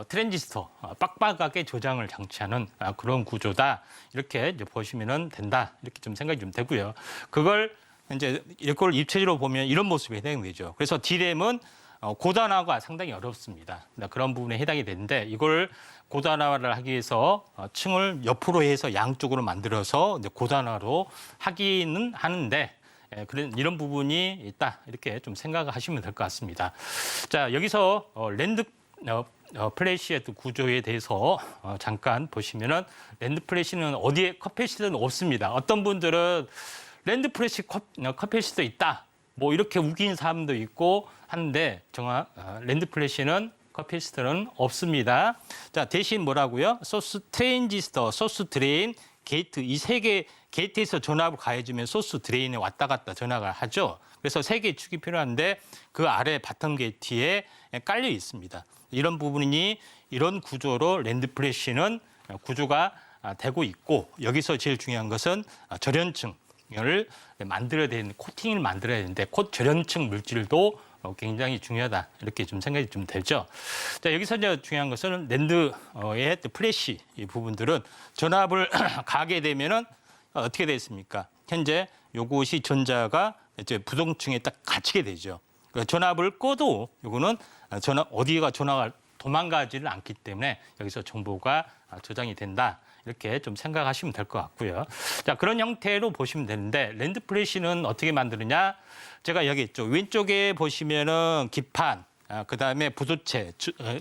트랜지스터 빡빡하게 조장을 장치하는 그런 구조다. 이렇게 이제 보시면 된다. 이렇게 좀 생각이 좀 되고요. 그걸 이제 이걸 입체적으로 보면 이런 모습이 해당이 되죠. 그래서 D램은 고단화가 상당히 어렵습니다. 그런 부분에 해당이 되는데 이걸 고단화를 하기 위해서 층을 옆으로 해서 양쪽으로 만들어서 이제 고단화로 하기는 하는데 그런 이런 부분이 있다. 이렇게 좀 생각하시면 될 것 같습니다. 자, 여기서 랜드 플래시의 구조에 대해서 잠깐 보시면은 랜드 플래시는 어디에 캐패시터는 없습니다. 어떤 분들은 랜드 플래시 캐패시터 있다. 뭐 이렇게 우기는 사람도 있고 하는데 랜드 플래시는 캐패시터는 없습니다. 자, 대신 뭐라고요? 소스 트랜지스터, 소스 드레인, 게이트 이 세 개 게이트에서 전압을 가해주면 소스 드레인에 왔다 갔다 전화가 하죠. 그래서 세 개의 축이 필요한데 그 아래 바텀 게이트에 깔려 있습니다. 이런 부분이 이런 구조로 랜드 플래시는 구조가 되고 있고 여기서 제일 중요한 것은 절연층을 만들어야 되는 코팅을 만들어야 되는데 절연층 물질도 굉장히 중요하다 이렇게 좀 생각이 좀 되죠. 자, 여기서 이제 중요한 것은 랜드의 플래시 이 부분들은 전압을 가게 되면은 어떻게 되겠습니까? 현재 요것이 전자가 이제 부동층에 딱 갇히게 되죠. 전압을 꺼도 요거는 어디가 전화가 도망가지를 않기 때문에 여기서 정보가 저장이 된다. 이렇게 좀 생각하시면 될 것 같고요. 자, 그런 형태로 보시면 되는데 랜드 플래시는 어떻게 만드느냐? 제가 여기 있죠. 왼쪽에 보시면은 기판, 그다음에 부도체,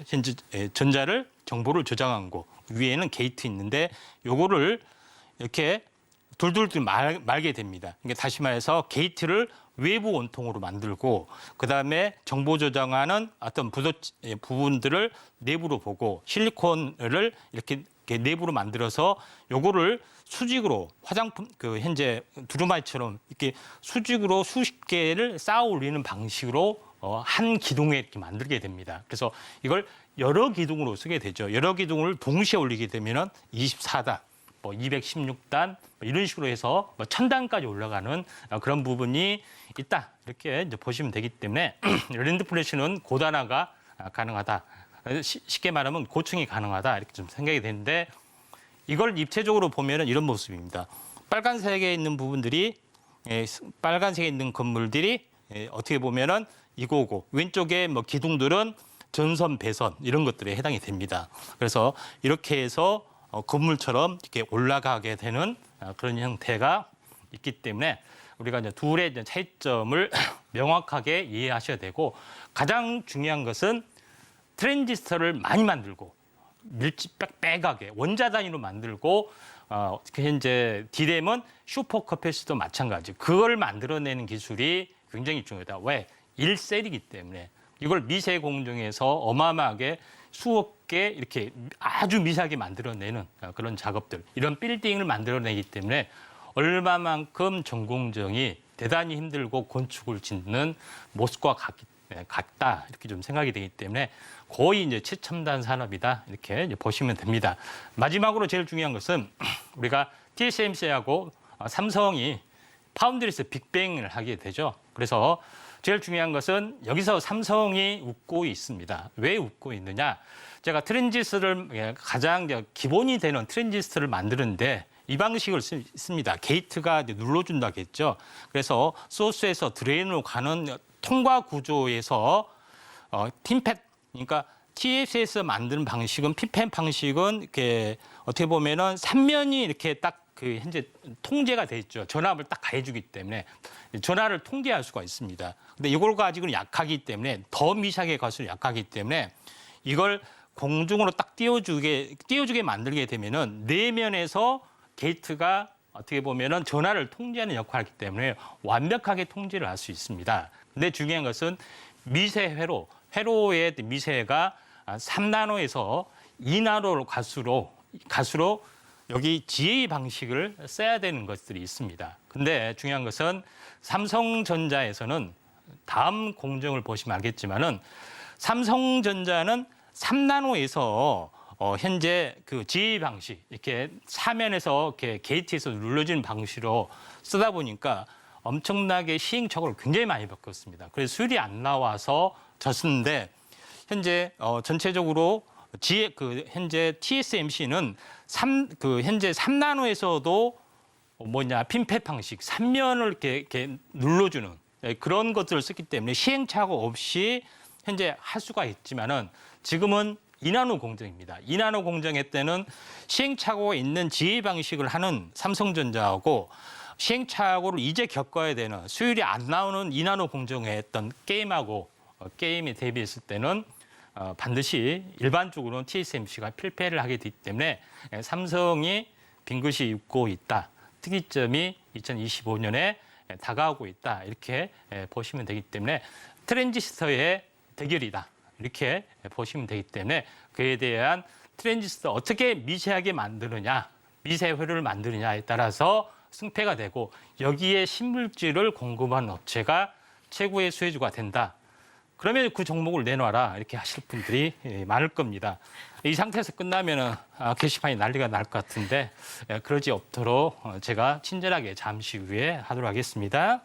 현재 전자를 정보를 저장한 거. 위에는 게이트 있는데 요거를 이렇게 둘둘둘 말게 됩니다. 그러니까 다시 말해서 게이트를 외부 원통으로 만들고 그다음에 정보 저장하는 어떤 부분들을 내부로 보고 실리콘을 이렇게 내부로 만들어서 요거를 수직으로 화장품 현재 두루마리처럼 이렇게 수직으로 수십 개를 쌓아 올리는 방식으로 한 기둥에 이렇게 만들게 됩니다. 그래서 이걸 여러 기둥으로 쓰게 되죠. 여러 기둥을 동시에 올리게 되면은 24단, 216단 이런 식으로 해서 1000단까지 올라가는 그런 부분이 있다. 이렇게 이제 보시면 되기 때문에 랜드 플래시는 고단화가 가능하다. 쉽게 말하면 고층이 가능하다. 이렇게 좀 생각이 되는데 이걸 입체적으로 보면은 이런 모습입니다. 빨간색에 있는 부분들이 빨간색에 있는 건물들이 어떻게 보면은 이거고 왼쪽에 뭐 기둥들은 전선, 배선 이런 것들에 해당이 됩니다. 그래서 이렇게 해서 건물처럼 이렇게 올라가게 되는 그런 형태가 있기 때문에 우리가 이제 둘의 이제 차이점을 명확하게 이해하셔야 되고 가장 중요한 것은 트랜지스터를 많이 만들고 밀집 빽빽하게 원자 단위로 만들고 현재 D램은 슈퍼 캐패시터 마찬가지. 그걸 만들어내는 기술이 굉장히 중요하다. 왜? 1셀이기 때문에 이걸 미세 공정에서 어마어마하게 수억 개 이렇게 아주 미세하게 만들어내는 그런 작업들, 이런 빌딩을 만들어내기 때문에 얼마만큼 전공정이 대단히 힘들고 건축을 짓는 모습과 같다 이렇게 좀 생각이 되기 때문에 거의 이제 최첨단 산업이다 이렇게 이제 보시면 됩니다. 마지막으로 제일 중요한 것은 우리가 TSMC하고 삼성이 파운드리에서 빅뱅을 하게 되죠. 그래서 제일 중요한 것은 여기서 삼성이 웃고 있습니다. 왜 웃고 있느냐? 제가 트랜지스터를 가장 기본이 되는 트랜지스터를 만드는데 이 방식을 씁니다. 게이트가 눌러준다고 했죠. 그래서 소스에서 드레인으로 가는 통과 구조에서 핀팻, 그러니까 TS에서 만드는 방식은 핀팻 방식은 이렇게 어떻게 보면은 3면이 이렇게 딱 그 현재 통제가 돼 있죠. 전압을 딱 가해주기 때문에 전압을 통제할 수가 있습니다. 근데 이걸 가지고는 약하기 때문에 더 미세하게 갈수록 약하기 때문에 이걸 공중으로 딱 띄워주게 만들게 되면은 내면에서 게이트가 어떻게 보면은 전하를 통제하는 역할을 하기 때문에 완벽하게 통제를 할 수 있습니다. 근데 중요한 것은 미세 회로의 미세가 3나노에서 2나노로 갈수록 여기 GA 방식을 써야 되는 것들이 있습니다. 근데 중요한 것은 삼성전자에서는 다음 공정을 보시면 알겠지만은 삼성전자는 3나노에서 현재 그 GA 방식 이렇게 사면에서 이렇게 게이트에서 눌러지는 방식으로 쓰다 보니까 엄청나게 시행착오를 굉장히 많이 겪었습니다. 그래서 수율이 안 나와서 졌는데 현재 전체적으로 현재 TSMC는 현재 3나노에서도 핀팻 방식 3면을 이렇게 눌러주는 그런 것들을 썼기 때문에 시행착오 없이 현재 할 수가 있지만은 지금은 2나노 공정입니다. 2나노 공정의 때는 시행착오가 있는 지혜 방식을 하는 삼성전자하고 시행착오를 이제 겪어야 되는 수율이 안 나오는 2나노 공정에 했던 게임에 대비했을 때는 반드시 일반적으로는 TSMC가 필패를 하게 되기 때문에 삼성이 빈것이 입고 있다. 특이점이 2025년에 다가오고 있다. 이렇게 보시면 되기 때문에 트랜지스터의 대결이다. 이렇게 보시면 되기 때문에 그에 대한 트랜지스터 어떻게 미세하게 만드느냐, 미세 회로를 만드느냐에 따라서 승패가 되고 여기에 신물질을 공급하는 업체가 최고의 수혜주가 된다. 그러면 그 종목을 내놔라 이렇게 하실 분들이 많을 겁니다. 이 상태에서 끝나면은 게시판이 난리가 날 것 같은데 그러지 없도록 제가 친절하게 잠시 후에 하도록 하겠습니다.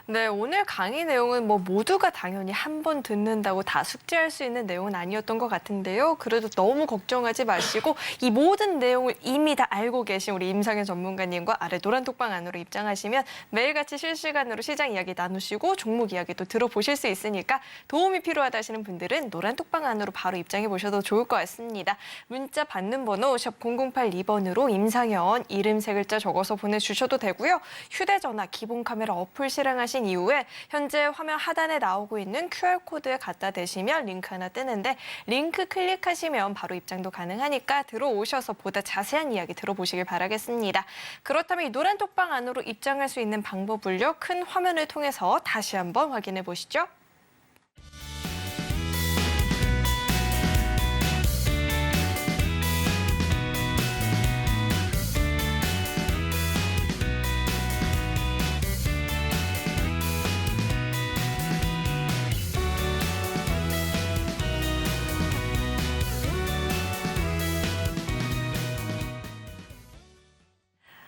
네, 오늘 강의 내용은 모두가 당연히 한 번 듣는다고 다 숙지할 수 있는 내용은 아니었던 것 같은데요. 그래도 너무 걱정하지 마시고 이 모든 내용을 이미 다 알고 계신 우리 임상현 전문가님과 아래 노란 톡방 안으로 입장하시면 매일같이 실시간으로 시장 이야기 나누시고 종목 이야기도 들어보실 수 있으니까 도움이 필요하다 하시는 분들은 노란 톡방 안으로 바로 입장해 보셔도 좋을 것 같습니다. 문자 받는 번호 샵 0082번으로 임상현 이름 세 글자 적어서 보내주셔도 되고요. 휴대전화 기본 카메라 어플 실행하신 이후에 현재 화면 하단에 나오고 있는 QR코드에 갖다 대시면 링크 하나 뜨는데 링크 클릭하시면 바로 입장도 가능하니까 들어오셔서 보다 자세한 이야기 들어보시길 바라겠습니다. 그렇다면 이 노란 톡방 안으로 입장할 수 있는 방법을요. 큰 화면을 통해서 다시 한번 확인해 보시죠.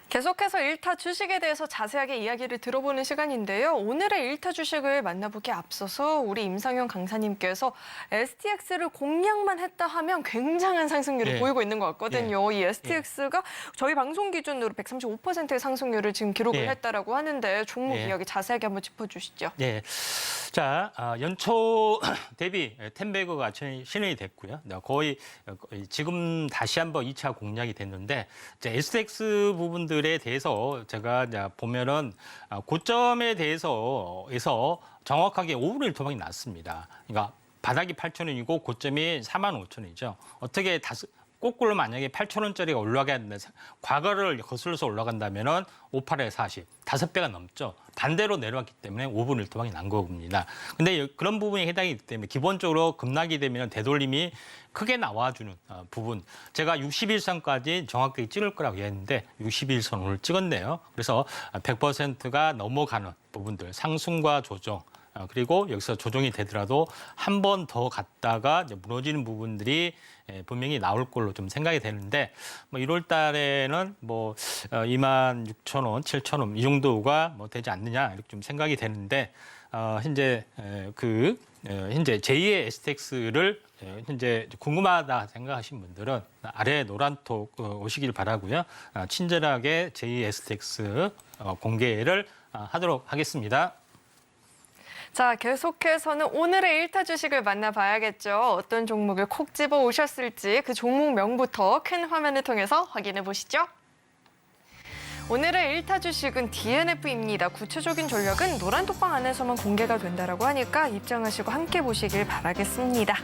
계속해서 1타 주식에 대해서 자세하게 이야기를 들어보는 시간인데요. 오늘의 1타 주식을 만나보기에 앞서서 우리 임상현 강사님께서 STX를 공략만 했다 하면 굉장한 상승률을 보이고 있는 것 같거든요. 이 STX가 저희 방송 기준으로 135%의 상승률을 지금 기록을 했다라고 하는데 종목 이야기 자세하게 한번 짚어주시죠. 네. 자, 연초 대비 텐베거가 신흥이 됐고요. 거의 지금 다시 한번 2차 공략이 됐는데 STX 부분들에 대해서 제가 보면은 고점에 대해서 정확하게 5분의 1 토막이 났습니다. 그러니까 바닥이 8,000원이고 고점이 45,000원이죠. 어떻게 거꾸로 만약에 8,000원짜리가 올라가야 된다. 과거를 거슬러서 올라간다면은 58에 40, 5배가 넘죠. 반대로 내려왔기 때문에 5분의 1 토막이 난 겁니다. 근데 그런 부분이 해당이 되기 때문에 기본적으로 급락이 되면 되돌림이 크게 나와주는 부분. 제가 61선까지 정확하게 찍을 거라고 했는데 61선 오늘 찍었네요. 그래서 100%가 넘어가는 부분들, 상승과 조정. 그리고 여기서 조정이 되더라도 한 번 더 갔다가 이제 무너지는 부분들이 분명히 나올 걸로 좀 생각이 되는데 1월 달에는 26,000원, 7,000원 이 정도가 되지 않느냐 이렇게 좀 생각이 되는데 현재 현재 제2의 STX를 현재 궁금하다 생각하신 분들은 아래 노란톡 오시길 바라고요. 친절하게 제2의 STX 공개를 하도록 하겠습니다. 자, 계속해서는 오늘의 1타 주식을 만나봐야겠죠. 어떤 종목을 콕 집어 오셨을지 그 종목명부터 큰 화면을 통해서 확인해 보시죠. 오늘의 1타 주식은 DNF입니다. 구체적인 전략은 노란 톡방 안에서만 공개가 된다고 하니까 입장하시고 함께 보시길 바라겠습니다.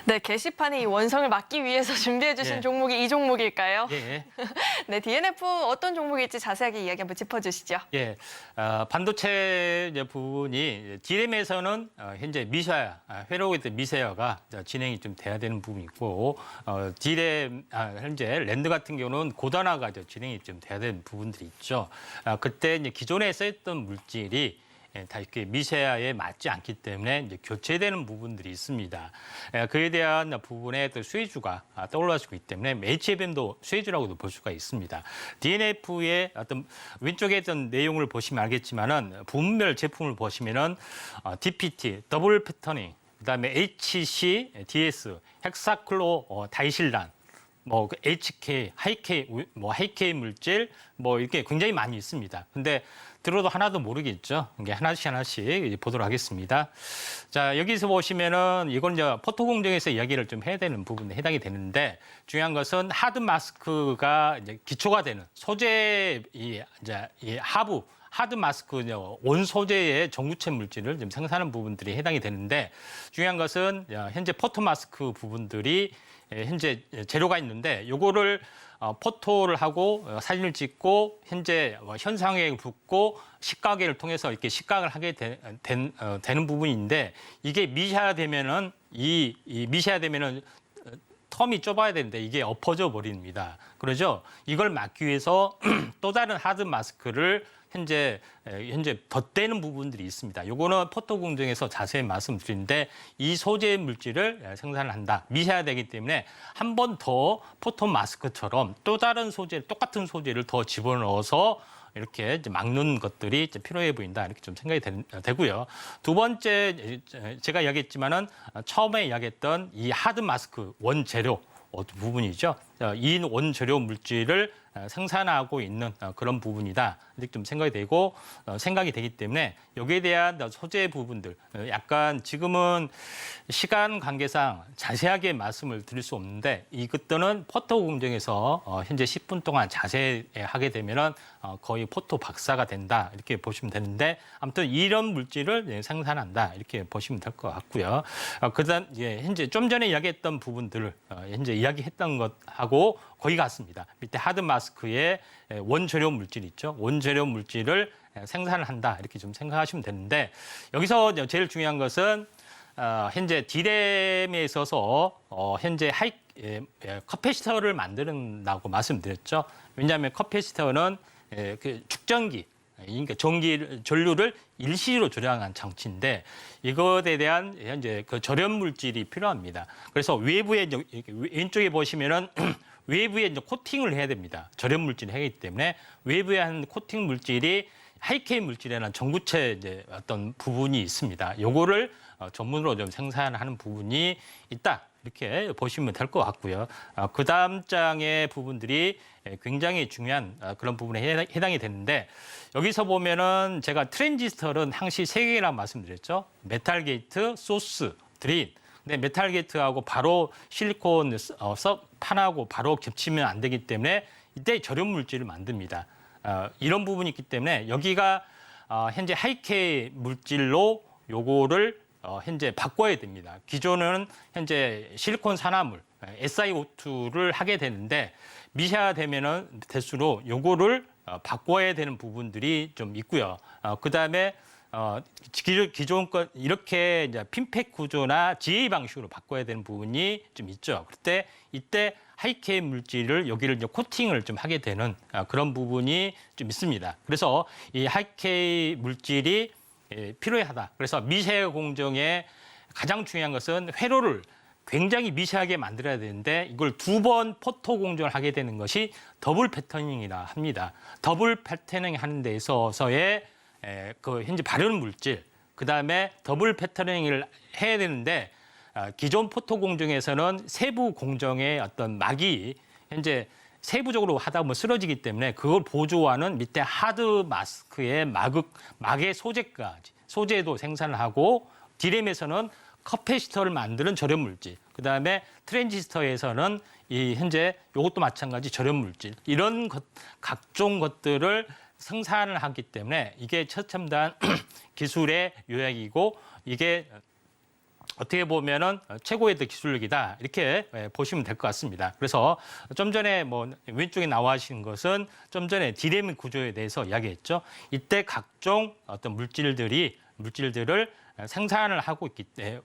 네, 게시판에 이 원성을 막기 위해서 준비해 주신 예. 종목이 이 종목일까요? 예. 네, DNF 어떤 종목일지 자세하게 이야기 한번 짚어주시죠. 예, 반도체 이제 부분이 D램에서는 현재 미샤, 회로에 있던 미세어가 진행이 좀 돼야 되는 부분이 있고, D램, 현재 랜드 같은 경우는 고단화가 진행이 좀 돼야 되는 부분들이 있죠. 그때 이제 기존에 써있던 물질이 다 이렇게 미세아에 맞지 않기 때문에 이제 교체되는 부분들이 있습니다. 그에 대한 부분에 또 수혜주가 떠올라 주고 있기 때문에 HFM도 수혜주라고도 볼 수가 있습니다. DNF의 어떤 왼쪽에 있던 내용을 보시면 알겠지만은 부분별 제품을 보시면은 DPT, 더블 패터닝, 그다음에 HC, DS, 헥사클로 다이실란, 뭐 HK, 하이K 물질 뭐 이렇게 굉장히 많이 있습니다. 근데 들어도 하나도 모르겠죠. 이게 하나씩 보도록 하겠습니다. 자, 여기서 보시면은 이건 이제 포토 공정에서 이야기를 좀 해야 되는 부분에 해당이 되는데 중요한 것은 하드 마스크가 이제 기초가 되는 소재 이 하부 하드 마스크 원 소재의 전구체 물질을 좀 생산하는 부분들이 해당이 되는데 중요한 것은 현재 포토 마스크 부분들이 현재 재료가 있는데 요거를 포토를 하고 사진을 찍고 현재 현상에 붙고 식가계를 통해서 이렇게 식각을 하게 되는 부분인데 이게 미샤되면은 이 미샤되면은 텀이 좁아야 되는데 이게 엎어져 버립니다. 그러죠? 이걸 막기 위해서 또 다른 하드 마스크를 현재 덧대는 부분들이 있습니다. 요거는 포토 공정에서 자세히 말씀드리는데 이 소재 물질을 생산을 한다. 미세화되기 때문에 한 번 더 포토 마스크처럼 또 다른 소재, 똑같은 소재를 더 집어넣어서 이렇게 이제 막는 것들이 이제 필요해 보인다. 이렇게 좀 생각이 되고요. 두 번째 제가 이야기했지만은 처음에 이야기했던 이 하드 마스크 원재료 부분이죠. 이 원재료 물질을 생산하고 있는 그런 부분이다. 이렇게 좀 생각이 되기 때문에 여기에 대한 소재 부분들 약간 지금은 시간 관계상 자세하게 말씀을 드릴 수 없는데 이것들은 포토 공정에서 현재 10분 동안 자세하게 되면은 거의 포토 박사가 된다. 이렇게 보시면 되는데 아무튼 이런 물질을 생산한다. 이렇게 보시면 될 것 같고요. 그다음 현재 좀 전에 이야기했던 부분들을 현재 이야기했던 것하고 거의 같습니다. 밑에 하드 마스크의 원재료 물질 있죠. 원재료 물질을 생산을 한다. 이렇게 좀 생각하시면 되는데 여기서 제일 중요한 것은 현재 D램에 있어서 현재 커패시터를 만드는다고 말씀드렸죠. 왜냐하면 커패시터는 그 축전기, 그러니까 전류를 일시로 조량한 장치인데 이것에 대한 현재 그 절연 물질이 필요합니다. 그래서 외부에 왼쪽에 보시면은 외부에 이제 코팅을 해야 됩니다. 절연 물질을 하기 때문에 외부에 한 코팅 물질이 하이케이 물질이라는 전구체 이제 어떤 부분이 있습니다. 요거를 전문으로 좀 생산하는 부분이 있다. 이렇게 보시면 될 것 같고요. 그 다음 장의 부분들이 굉장히 중요한 그런 부분에 해당이 되는데 여기서 보면은 제가 트랜지스터는 항시 3개라 말씀드렸죠. 메탈 게이트, 소스, 드레인. 근데 메탈 게이트하고 바로 실리콘 판하고 바로 겹치면 안 되기 때문에 이때 절연 물질을 만듭니다. 이런 부분이 있기 때문에 여기가 현재 하이케이 물질로 요거를 현재 바꿔야 됩니다. 기존은 현재 실리콘 산화물 SiO2를 하게 되는데 미샤되면은 될수록 요거를 바꿔야 되는 부분들이 좀 있고요. 그다음에 기존 것 이렇게 이제 핀팩 구조나 GA 방식으로 바꿔야 되는 부분이 좀 있죠. 그때 이때 하이케이 물질을 여기를 이제 코팅을 좀 하게 되는 그런 부분이 좀 있습니다. 그래서 이 하이케이 물질이 필요하다. 그래서 미세 공정에 가장 중요한 것은 회로를 굉장히 미세하게 만들어야 되는데 이걸 2번 포토 공정을 하게 되는 것이 더블 패터닝이라 합니다. 더블 패터닝 하는 데 있어서의 그 현재 발효 물질, 그다음에 더블 패터닝을 해야 되는데 기존 포토 공정에서는 세부 공정의 어떤 막이 현재 세부적으로 하다 보면 쓰러지기 때문에 그걸 보조하는 밑에 하드 마스크의 막의 소재도 생산을 하고 D램에서는 커패시터를 만드는 절연 물질, 그다음에 트랜지스터에서는 이 현재 이것도 마찬가지 절연 물질 이런 각종 것들을 생산을 하기 때문에 이게 최첨단 기술의 요약이고 이게 어떻게 보면은 최고의 기술력이다 이렇게 보시면 될 것 같습니다. 그래서 좀 전에 뭐 왼쪽에 나와 하신 것은 좀 전에 디램 구조에 대해서 이야기했죠. 이때 각종 어떤 물질들을 생산을 하고 있기 때문에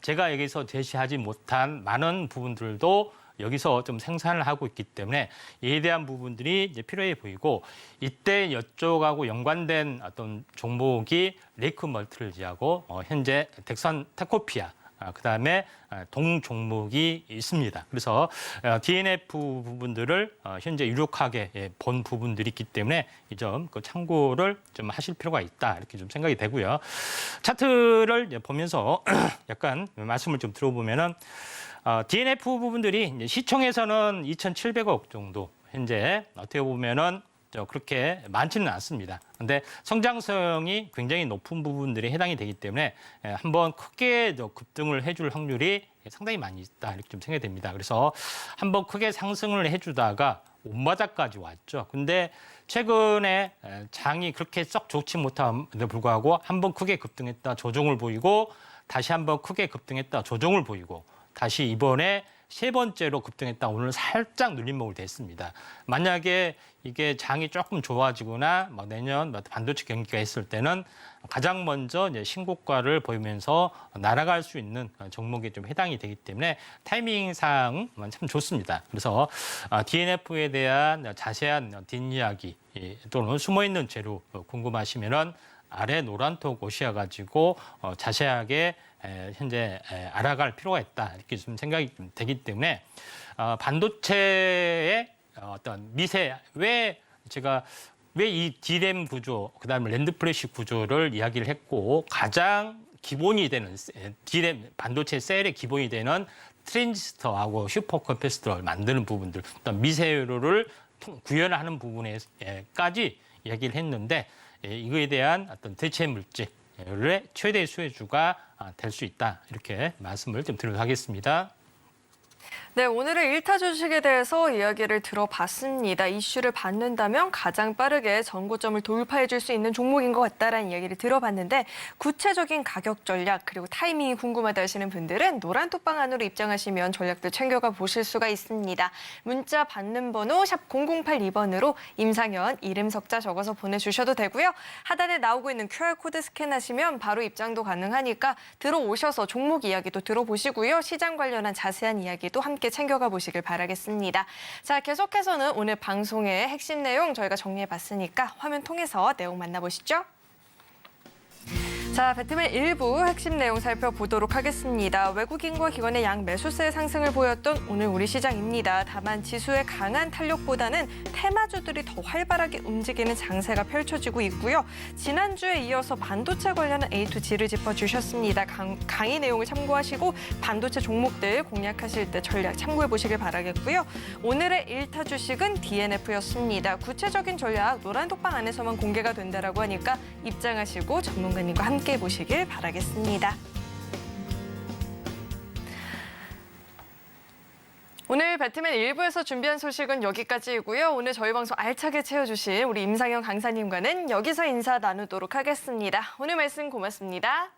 제가 여기서 제시하지 못한 많은 부분들도 여기서 좀 생산을 하고 있기 때문에 이에 대한 부분들이 이제 필요해 보이고 이때 이쪽하고 연관된 어떤 종목이 레이크 멀티를지하고 현재 덱선 테코피아 그다음에 동 종목이 있습니다. 그래서 DNF 부분들을 현재 유력하게 본 부분들이 있기 때문에 이 점 참고를 좀 하실 필요가 있다 이렇게 좀 생각이 되고요. 차트를 보면서 약간 말씀을 좀 들어보면은 DNF 부분들이 이제 시총에서는 2,700억 정도 현재 어떻게 보면은 그렇게 많지는 않습니다. 그런데 성장성이 굉장히 높은 부분들이 해당이 되기 때문에 한번 크게 급등을 해줄 확률이 상당히 많이 있다 이렇게 좀 생각이 됩니다. 그래서 한번 크게 상승을 해주다가 온바닥까지 왔죠. 근데 최근에 장이 그렇게 썩 좋지 못함에도 불구하고 한번 크게 급등했다 조정을 보이고 다시 한번 크게 급등했다 조정을 보이고 다시 이번에 세 번째로 급등했다 오늘 살짝 눌림목을 댔습니다. 만약에 이게 장이 조금 좋아지거나 내년 반도체 경기가 있을 때는 가장 먼저 이제 신고가를 보이면서 날아갈 수 있는 종목에 좀 해당이 되기 때문에 타이밍상 참 좋습니다. 그래서 DNF에 대한 자세한 뒷이야기 또는 숨어있는 재료 궁금하시면은 아래 노란톡 오셔가지고 자세하게 현재 알아갈 필요가 있다 이렇게 좀 생각이 되기 때문에 반도체의 어떤 미세 왜 이 디램 구조 그다음에 랜드 플래시 구조를 이야기를 했고 가장 기본이 되는 디램 반도체 셀의 기본이 되는 트랜지스터하고 슈퍼 컴패시터를 만드는 부분들 어떤 미세요를 구현하는 부분에까지 이야기를 했는데 이거에 대한 어떤 대체 물질의 최대 수혜주가 될 수 있다 이렇게 말씀을 좀 드리도록 하겠습니다. 네, 오늘의 1타 주식에 대해서 이야기를 들어봤습니다. 이슈를 받는다면 가장 빠르게 전고점을 돌파해 줄 수 있는 종목인 것 같다라는 이야기를 들어봤는데 구체적인 가격 전략 그리고 타이밍이 궁금하다 하시는 분들은 노란톡방 안으로 입장하시면 전략들 챙겨가 보실 수가 있습니다. 문자 받는 번호 샵 0082번으로 임상현, 이름 석자 적어서 보내주셔도 되고요. 하단에 나오고 있는 QR코드 스캔하시면 바로 입장도 가능하니까 들어오셔서 종목 이야기도 들어보시고요. 시장 관련한 자세한 이야기도 함께 챙겨가 보시길 바라겠습니다. 자, 계속해서는 오늘 방송의 핵심 내용 저희가 정리해봤으니까 화면 통해서 내용 만나보시죠. 자, 배트맨 일부 핵심 내용 살펴보도록 하겠습니다. 외국인과 기관의 양 매수세의 상승을 보였던 오늘 우리 시장입니다. 다만 지수의 강한 탄력보다는 테마주들이 더 활발하게 움직이는 장세가 펼쳐지고 있고요. 지난주에 이어서 반도체 관련한 A2G를 짚어주셨습니다. 강의 내용을 참고하시고 반도체 종목들 공략하실 때 전략 참고해 보시길 바라겠고요. 오늘의 1타 주식은 DNF였습니다. 구체적인 전략 노란톡방 안에서만 공개가 된다라고 하니까 입장하시고 전문가님과 함께 보시길 바라겠습니다. 오늘 배트맨 1부에서 준비한 소식은 여기까지이고요. 오늘 저희 방송 알차게 채워주신 우리 임상현 강사님과는 여기서 인사 나누도록 하겠습니다. 오늘 말씀 고맙습니다.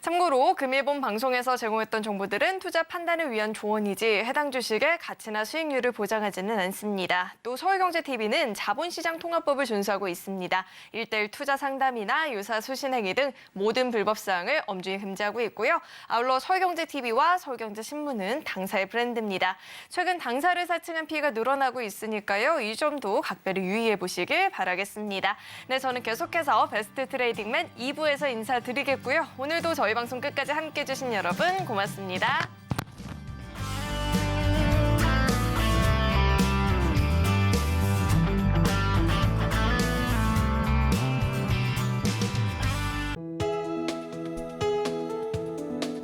참고로 금일본 방송에서 제공했던 정보들은 투자 판단을 위한 조언이지 해당 주식의 가치나 수익률을 보장하지는 않습니다. 또 서울경제TV는 자본시장 통합법을 준수하고 있습니다. 1:1 투자 상담이나 유사 수신행위 등 모든 불법 사항을 엄중히 금지하고 있고요. 아울러 서울경제TV와 서울경제신문은 당사의 브랜드입니다. 최근 당사를 사칭한 피해가 늘어나고 있으니까요. 이 점도 각별히 유의해 보시길 바라겠습니다. 네, 저는 계속해서 베스트 트레이딩맨 2부에서 인사드리겠고요. 오늘도 저희 방송 끝까지 함께해 주신 여러분 고맙습니다.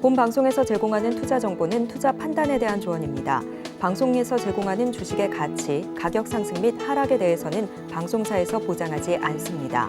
본 방송에서 제공하는 투자 정보는 투자 판단에 대한 조언입니다. 방송에서 제공하는 주식의 가치, 가격 상승 및 하락에 대해서는 방송사에서 보장하지 않습니다.